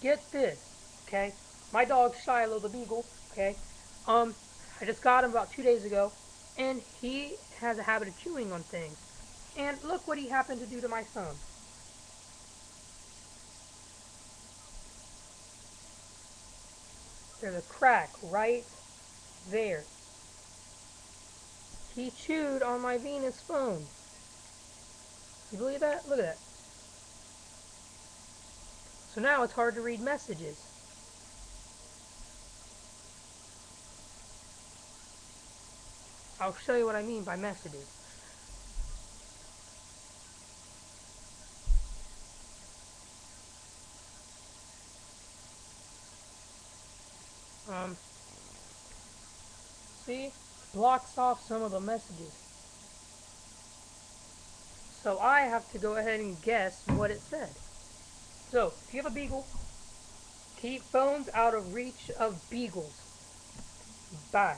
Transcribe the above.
get this, okay? My dog Shiloh the Beagle, okay? I just got him about 2 days ago, and he has a habit of chewing on things. And look what he happened to do to my phone. There's a crack right there. He chewed on my Venus phone. You believe that? Look at that. So now it's hard to read messages. I'll show you what I mean by messages. Um, see? Blocks off some of the messages. So I have to go ahead and guess what it said. So, if you have a beagle, keep phones out of reach of beagles. Bye.